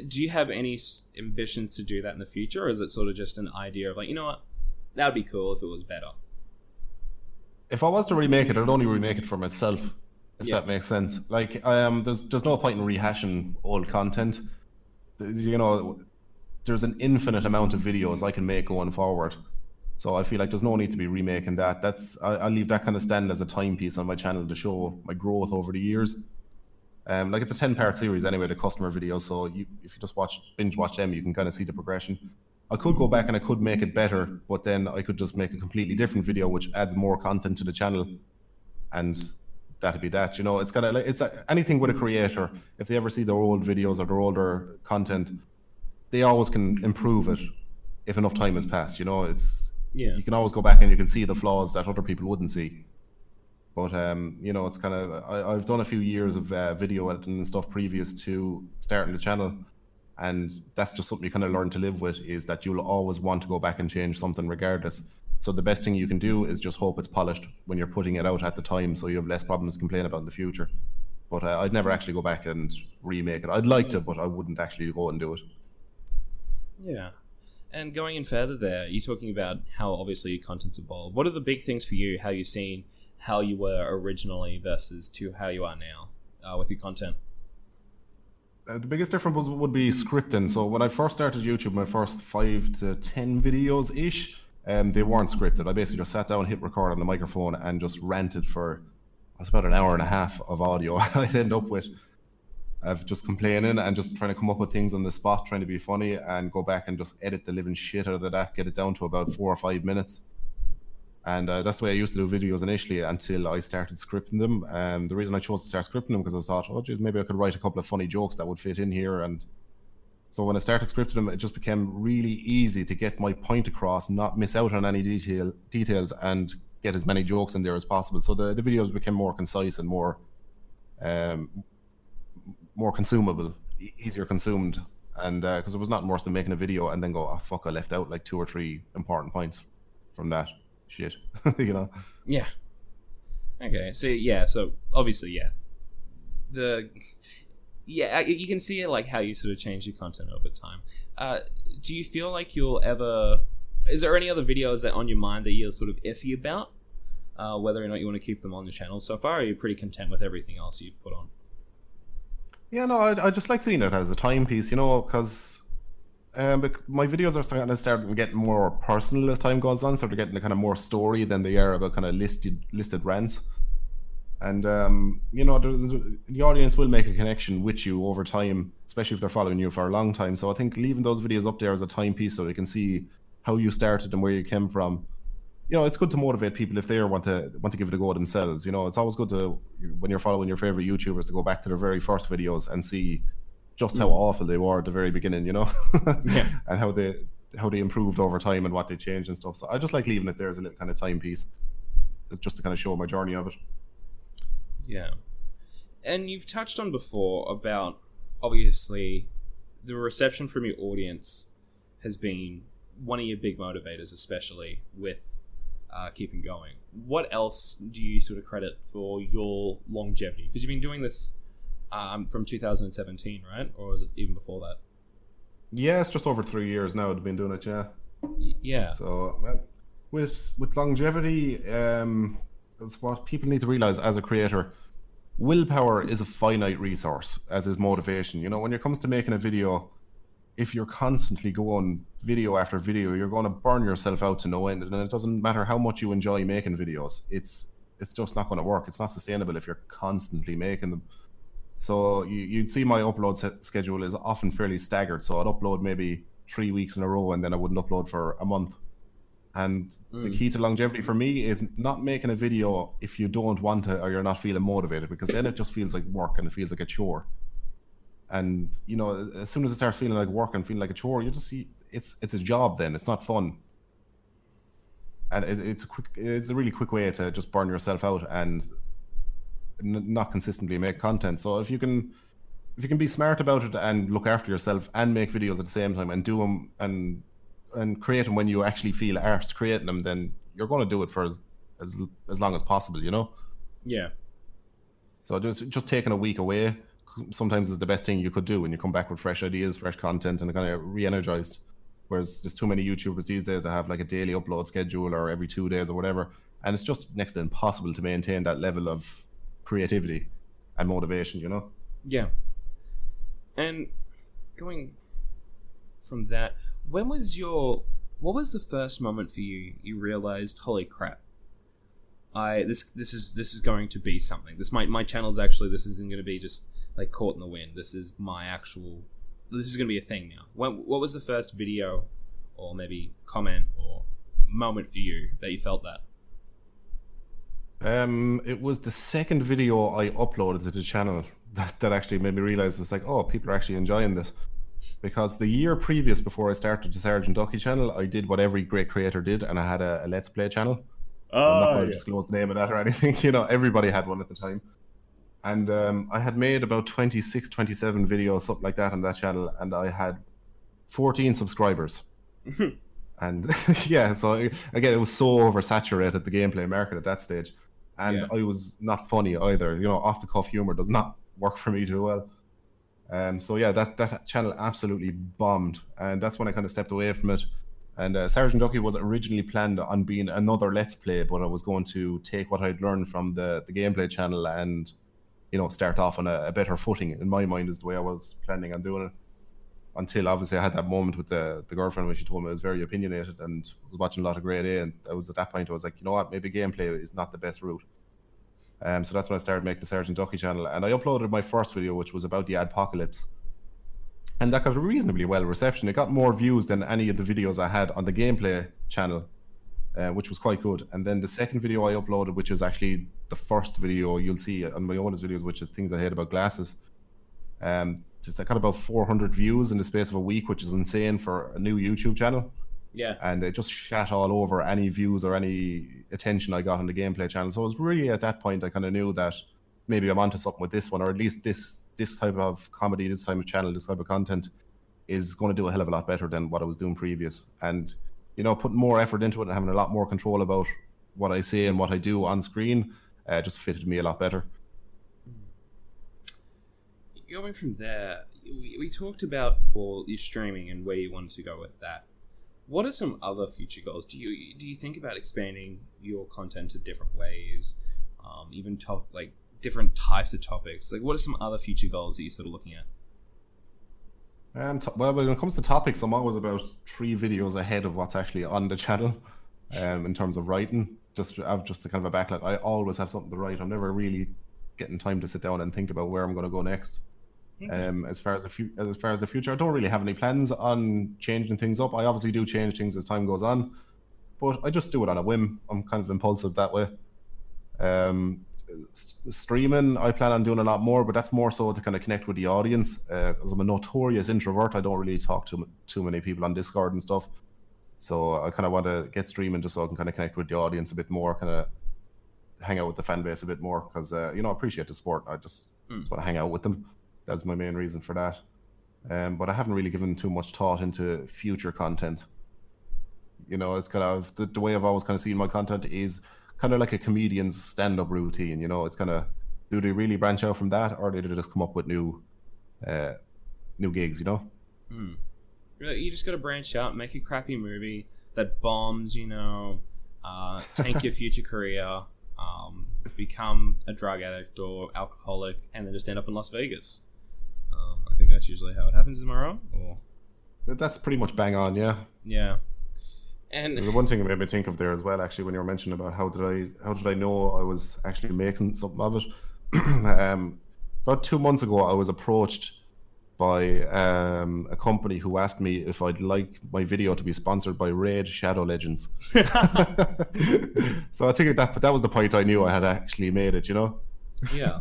Do you have any ambitions to do that in the future, or is it sort of just an idea of like, you know what, that would be cool if it was better? if I was to remake it, I'd only remake it for myself, if Yeah. that makes sense. Like, there's no point in rehashing old content. You know, there's an infinite amount of videos I can make going forward. So I feel like there's no need to be remaking that. I'll leave that kind of stand as a timepiece on my channel to show my growth over the years. Like it's a 10-part series anyway, the customer videos. So if you just binge watch them, you can kind of see the progression. I could go back and I could make it better, but then I could just make a completely different video which adds more content to the channel, and that'd be that. You know, it's kind of like anything with a creator. If they ever see their old videos or their older content, they always can improve it if enough time has passed. You know, you can always go back and you can see the flaws that other people wouldn't see. But you know, it's kind of I've done a few years of video editing and stuff previous to starting the channel, and that's just something you kind of learn to live with, is that you'll always want to go back and change something regardless. So the best thing you can do is just hope it's polished when you're putting it out at the time, so you have less problems to complain about in the future. But I'd never actually go back and remake it. I'd like to, but I wouldn't actually go and do it. Yeah. And going in further there, you're talking about how obviously your content's evolved. What are the big things for you, how you've seen how you were originally versus to how you are now with your content? The biggest difference would be scripting. So when I first started YouTube, my first 5 to 10 videos ish, they weren't scripted. I basically just sat down, hit record on the microphone, and just ranted for about an hour and a half of audio. I'd end up with of just complaining and just trying to come up with things on the spot, trying to be funny, and go back and just edit the living shit out of that, get it down to about 4 or 5 minutes. And that's the way I used to do videos initially until I started scripting them. The reason I chose to start scripting them because I thought, oh, geez, maybe I could write a couple of funny jokes that would fit in here. And so when I started scripting them, it just became really easy to get my point across, not miss out on any details, and get as many jokes in there as possible. So the videos became more concise and more consumable, easier consumed. And because it was nothing worse than making a video and then go, oh fuck, I left out like 2 or 3 important points from that shit. You know? Yeah. Okay. So yeah. So obviously, yeah. You can see like how you sort of change your content over time. Do you feel like you'll ever? Is there any other videos that on your mind that you're sort of iffy about, whether or not you want to keep them on the channel so far? Or are you pretty content with everything else you put on? Yeah, no, I just like seeing it as a timepiece, you know, because my videos are starting to get more personal as time goes on, so they're getting the kind of more story than they are about kind of listed rants. And you know, the audience will make a connection with you over time, especially if they're following you for a long time. So I think leaving those videos up there as a timepiece so they can see how you started and where you came from, you know, it's good to motivate people if they want to give it a go themselves. You know, it's always good to, when you're following your favorite YouTubers, to go back to their very first videos and see just how awful they were at the very beginning, you know. Yeah. And how they improved over time and what they changed and stuff. So I just like leaving it there as a little kind of timepiece, just to kind of show my journey of it. Yeah. And you've touched on before about, obviously, the reception from your audience has been one of your big motivators, especially with keeping going. What else do you sort of credit for your longevity? Because you've been doing this from 2017, right? Or was it even before that? Yeah, it's just over 3 years now I've been doing it, yeah. Yeah. So with longevity, it's what people need to realize as a creator. Willpower is a finite resource, as is motivation. You know, when it comes to making a video, if you're constantly going video after video, you're going to burn yourself out to no end. And it doesn't matter how much you enjoy making videos. It's just not going to work. It's not sustainable if you're constantly making them. So you'd see my upload schedule is often fairly staggered. So I'd upload maybe 3 weeks in a row, and then I wouldn't upload for a month. And the key to longevity for me is not making a video if you don't want to or you're not feeling motivated, because then it just feels like work and it feels like a chore. And you know, as soon as it starts feeling like work and feeling like a chore, you just see it's a job. Then it's not fun, and it's a really quick way to just burn yourself out and not consistently make content. So if you can be smart about it and look after yourself and make videos at the same time and do them and create them when you actually feel arsed creating them, then you're going to do it for as long as possible, you know? Yeah. So just taking a week away sometimes is the best thing you could do when you come back with fresh ideas, fresh content, and kind of re-energized. Whereas there's too many YouTubers these days that have like a daily upload schedule or every 2 days or whatever, and it's just next to impossible to maintain that level of creativity and motivation, you know. Yeah. And going from that, when was your what was the first moment for you realized, holy crap, this is going to be something. My channel's actually, this isn't going to be just like caught in the wind. This is this is going to be a thing now. What was the first video or maybe comment or moment for you that you felt that? It was the second video I uploaded to the channel that actually made me realize it's like, oh, people are actually enjoying this. Because the year previous, before I started the Sgt Ducky channel, I did what every great creator did, and I had a Let's Play channel. I'm not going to disclose the name of that or anything. You know, everybody had one at the time. And I had made about 26, 27 videos, something like that on that channel, and I had 14 subscribers. And yeah, so again, it was so oversaturated, the gameplay market at that stage. And Yeah. I was not funny either. You know, off the cuff humor does not work for me too well. So yeah, that channel absolutely bombed, and that's when I kind of stepped away from it. And Sgt Ducky was originally planned on being another Let's Play, but I was going to take what I'd learned from the gameplay channel and, you know, start off on a better footing. In my mind, is the way I was planning on doing it. Until obviously I had that moment with the girlfriend when she told me I was very opinionated and was watching a lot of Grade A, and I was at that point I was like, you know what, maybe gameplay is not the best route. So that's when I started making the Sgt Ducky channel, and I uploaded my first video, which was about the adpocalypse, and that got a reasonably well reception. It got more views than any of the videos I had on the gameplay channel, which was quite good. And then the second video I uploaded, which is actually the first video you'll see on my oldest videos, which is things I hate about glasses, just I got about 400 views in the space of a week, which is insane for a new YouTube channel. Yeah. And it just shat all over any views or any attention I got on the gameplay channel. So it was really at that point I kind of knew that maybe I'm onto something with this one, or at least this type of comedy, this type of channel, this type of content is going to do a hell of a lot better than what I was doing previous. And, you know, putting more effort into it and having a lot more control about what I say and what I do on screen just fitted me a lot better. Going from there, we talked about before your streaming and where you wanted to go with that. What are some other future goals? Do you think about expanding your content to different ways, even like different types of topics? Like, what are some other future goals that you're sort of looking at? Well, when it comes to topics, I'm always about 3 videos ahead of what's actually on the channel. In terms of writing, I've just a kind of a backlog. I always have something to write. I'm never really getting time to sit down and think about where I'm going to go next. As far as the future, I don't really have any plans on changing things up. I obviously do change things as time goes on, but I just do it on a whim. I'm kind of impulsive that way. Streaming, I plan on doing a lot more, but that's more so to kind of connect with the audience. Because I'm a notorious introvert, I don't really talk to too many people on Discord and stuff. So I kind of want to get streaming just so I can kind of connect with the audience a bit more, kind of hang out with the fan base a bit more, because you know, I appreciate the sport. I just want to hang out with them. That's my main reason for that. But I haven't really given too much thought into future content. You know, it's kind of the way I've always kind of seen my content is kind of like a comedian's stand-up routine. You know, it's kind of, do they really branch out from that, or do they just come up with new gigs? You know. You just got to branch out, make a crappy movie that bombs. You know, tank your future career. Become a drug addict or alcoholic, and then just end up in Las Vegas. I think that's usually how it happens. Am I wrong? Or that's pretty much bang on, yeah. Yeah. And the one thing it made me think of there as well, actually, when you were mentioning about how did I know I was actually making something of it. About 2 months ago, I was approached by a company who asked me if I'd like my video to be sponsored by Raid Shadow Legends. So I think that was the point I knew I had actually made it, you know? Yeah.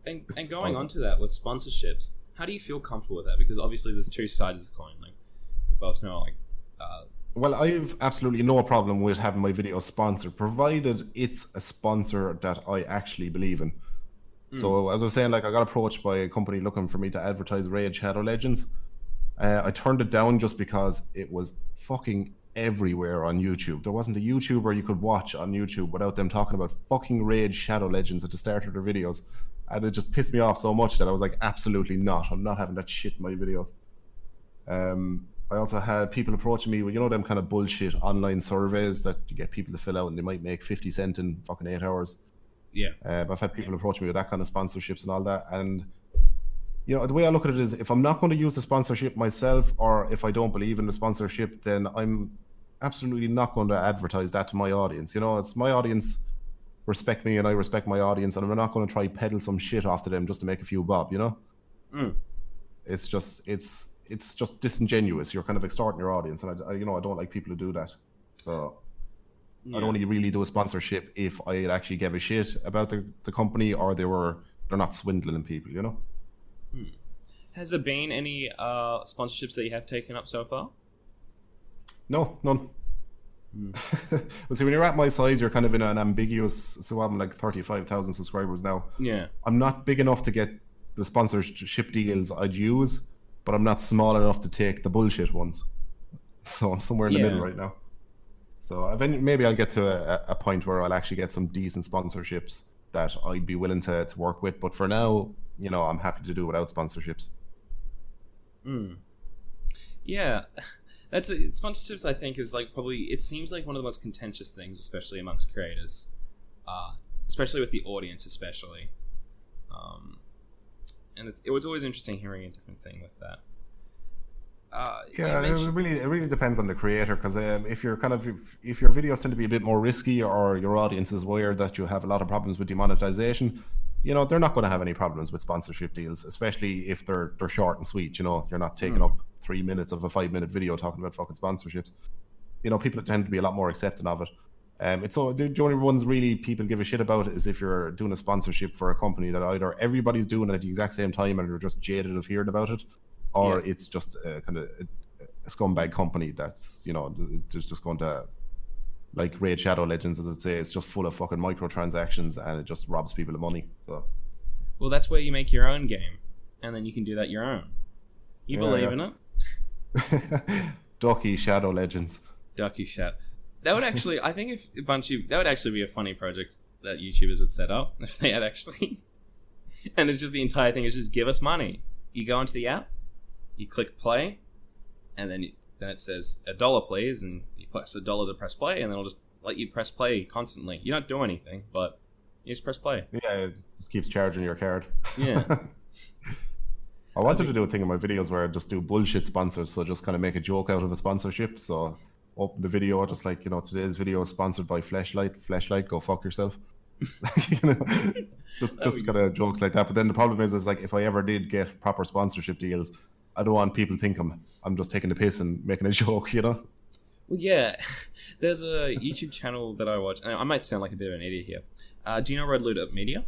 And going on to that with sponsorships, how do you feel comfortable with that? Because obviously there's two sides of the coin. Like, we both know, like... Well, I've absolutely no problem with having my video sponsored, provided it's a sponsor that I actually believe in. So as I was saying, like, I got approached by a company looking for me to advertise Raid Shadow Legends. I turned it down just because it was fucking everywhere on YouTube. There wasn't a YouTuber you could watch on YouTube without them talking about fucking Raid Shadow Legends at the start of their videos. And it just pissed me off so much that I was like, absolutely not. I'm not having that shit in my videos. I also had people approaching me with, you know, them kind of bullshit online surveys that you get people to fill out and they might make 50 cent in fucking 8 hours. Yeah. I've had people approach me with that kind of sponsorships and all that. And, you know, the way I look at it is if I'm not going to use the sponsorship myself, or if I don't believe in the sponsorship, then I'm absolutely not going to advertise that to my audience. You know, it's my audience respect me and I respect my audience, and I'm not going to try peddle some shit off to them just to make a few bob, you know? Mm. It's just disingenuous. You're kind of extorting your audience, and I don't like people who do that. So I'd only really do a sponsorship if I actually gave a shit about the company, or they're not swindling people, you know? Has there been any sponsorships that you have taken up so far? No, none. Well, see, when you're at my size, you're kind of in an ambiguous. So I'm like 35,000 subscribers now. Yeah. I'm not big enough to get the sponsorship deals I'd use, but I'm not small enough to take the bullshit ones. So I'm somewhere in the middle right now. So maybe I'll get to a point where I'll actually get some decent sponsorships that I'd be willing to work with. But for now, you know, I'm happy to do without sponsorships. Yeah. Sponsorships, I think, is like probably, it seems like one of the most contentious things, especially amongst creators, especially with the audience, especially. And it was always interesting hearing a different thing with that. It really depends on the creator, because if your videos tend to be a bit more risky, or your audience is aware that you have a lot of problems with demonetization, you know, they're not going to have any problems with sponsorship deals, especially if they're short and sweet. You know, you're not taking up 3 minutes of a 5-minute video talking about fucking sponsorships. You know, people tend to be a lot more accepting of it. The only ones really people give a shit about is if you're doing a sponsorship for a company that either everybody's doing it at the exact same time and you're just jaded of hearing about it, or it's just kind of a scumbag company that's, you know, just going to, like Raid Shadow Legends, as I'd say, it's just full of fucking microtransactions and it just robs people of money. So, well, that's where you make your own game, and then you can do that your own. You believe in it? Ducky Shadow Legends. Ducky Shadow. That would actually, I think, that would actually be a funny project that YouTubers would set up if they had actually. And it's just the entire thing is just give us money. You go into the app, you click play, and then it says $1, please, and you press $1 to press play, and then it'll just let you press play constantly. You don't do anything, but you just press play. Yeah, it just keeps charging your card. Yeah. I wanted to do a thing in my videos where I just do bullshit sponsors, so just kind of make a joke out of a sponsorship. So open the video, just like, you know, today's video is sponsored by Fleshlight, go fuck yourself. You know, just kind of jokes like that. But then the problem is like, if I ever did get proper sponsorship deals, I don't want people to think I'm just taking the piss and making a joke, you know? Well, yeah. There's a YouTube channel that I watch, and I might sound like a bit of an idiot here. Do you know Red Loot Up Media?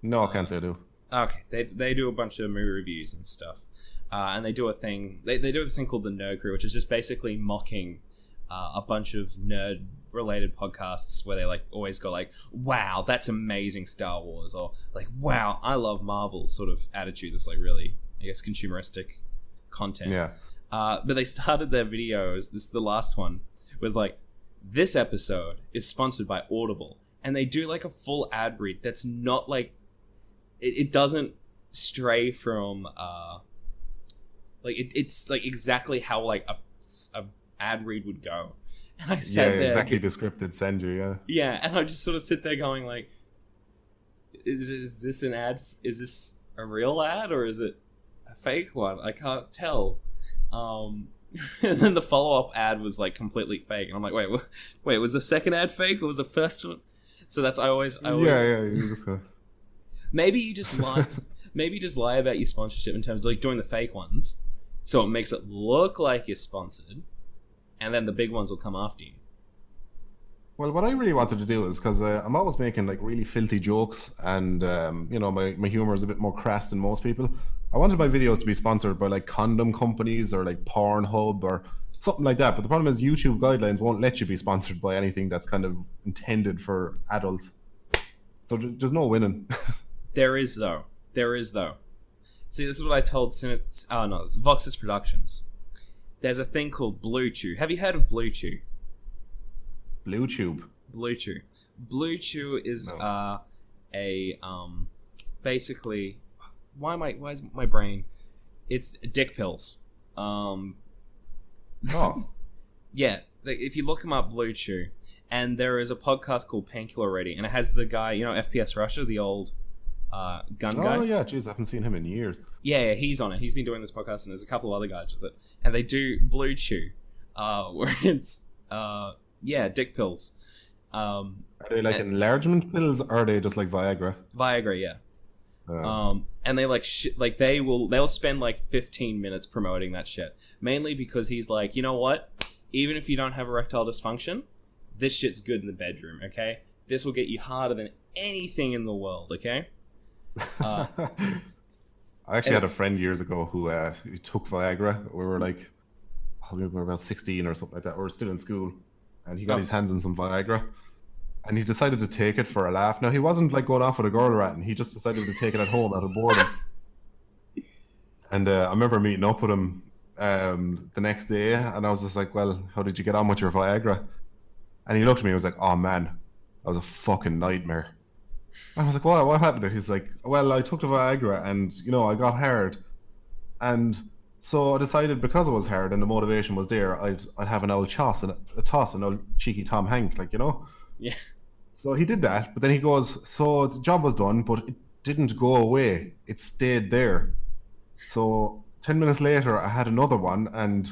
No, I can't say I do. Okay, they do a bunch of movie reviews and stuff, and they do a thing. They do this thing called the Nerd Crew, which is just basically mocking a bunch of nerd-related podcasts where they like always go like, "Wow, that's amazing, Star Wars," or like, "Wow, I love Marvel," sort of attitude. That's like really, I guess, consumeristic content. Yeah. But they started their videos. This is the last one with like, "This episode is sponsored by Audible," and they do like a full ad read that's not like. It doesn't stray from like it's like exactly how like a ad read would go, and I sat there exactly the script it'd send you. Yeah, and I just sort of sit there going like, is this an ad? Is this a real ad or is it a fake one? I can't tell. And then the follow up ad was like completely fake, and I'm like, wait, was the second ad fake or was the first one? So that's I always you just gotta... Maybe you just lie. Maybe you just lie about your sponsorship in terms of like doing the fake ones, so it makes it look like you're sponsored, and then the big ones will come after you. Well, what I really wanted to do is because I'm always making like really filthy jokes, and you know, my humor is a bit more crass than most people. I wanted my videos to be sponsored by like condom companies or like Pornhub or something like that. But the problem is YouTube guidelines won't let you be sponsored by anything that's kind of intended for adults. So there's no winning. There is though. See, this is what I told Vox's Productions. There's a thing called BlueChew. Have you heard of BlueChew? BlueTube. BlueChew is basically why is my brain? It's dick pills. Oh. Yeah, if you look him up, Blue Chew, and there is a podcast called Painkiller Ready, and it has the guy, FPS Russia, the old gun guy. Oh yeah, jeez, I haven't seen him in years. Yeah, he's on it. He's been doing this podcast, and there's a couple of other guys with it, and they do Blue Chew, where it's dick pills. Are they like enlargement pills, or are they just like Viagra? Viagra, yeah. And they they'll spend like 15 minutes promoting that shit, mainly because he's like, you know what? Even if you don't have erectile dysfunction, this shit's good in the bedroom. Okay, this will get you harder than anything in the world. Okay. I actually had a friend years ago who took Viagra. We were like, we were about 16 or something like that. We were still in school, and he got his hands on some Viagra, and he decided to take it for a laugh. Now, he wasn't like going off with a girl or anything. He just decided to take it at home out of boredom. And I remember meeting up with him the next day, and I was just like, well, how did you get on with your Viagra? And he looked at me and was like, oh man, that was a fucking nightmare. I was like, what happened? He's like, well, I took the Viagra and, I got hard. And so I decided, because it was hard and the motivation was there, I'd have an old toss, an old cheeky Tom Hank, Yeah. So he did that, but then he goes, so the job was done, but it didn't go away. It stayed there. So 10 minutes later, I had another one, and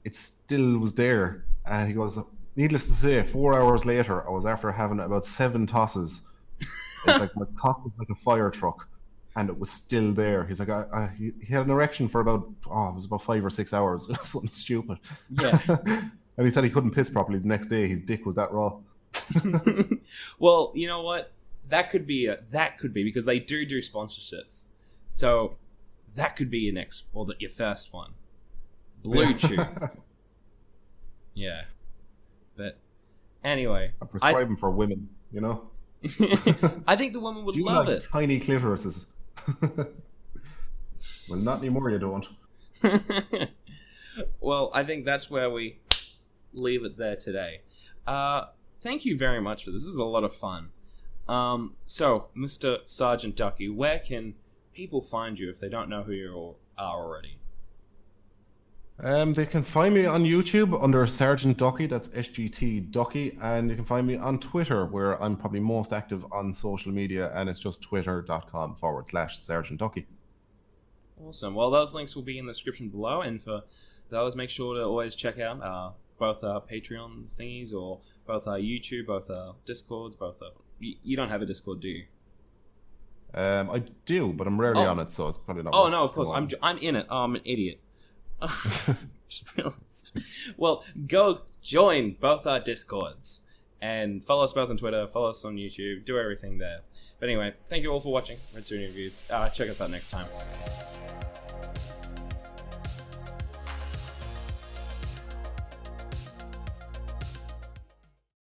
it still was there. And he goes, needless to say, 4 hours later, I was after having about 7 tosses. It's like my cock was like a fire truck, and it was still there. He's like, he had an erection for about 5 or 6 hours. Something stupid. Yeah. And he said he couldn't piss properly the next day. His dick was that raw. Well, you know what? That could be because they do sponsorships. So that could be your first one. Blue Chew. Yeah. But anyway, I prescribe them for women, I think the woman would do you love like it. Tiny clitorises. Well, not anymore, you don't. Well, I think that's where we leave it there today. Thank you very much for this. This is a lot of fun. So, Mr. Sgt Ducky, where can people find you if they don't know who you are already? They can find me on YouTube under Sgt Ducky, that's Sgt Ducky, and you can find me on Twitter, where I'm probably most active on social media, and it's just twitter.com/Sgt Ducky. Awesome. Well, those links will be in the description below, and for those, make sure to always check out both our Patreon thingies, or both our YouTube, both our Discords, you don't have a Discord, do you? I do, but I'm rarely on it, so it's probably not. Oh no, of course, I'm in it. Oh, I'm an idiot. Just realized. Well, go join both our Discords and follow us both on Twitter, follow us on YouTube, do everything there. But anyway, thank you all for watching Red Suit Reviews. Check us out next time.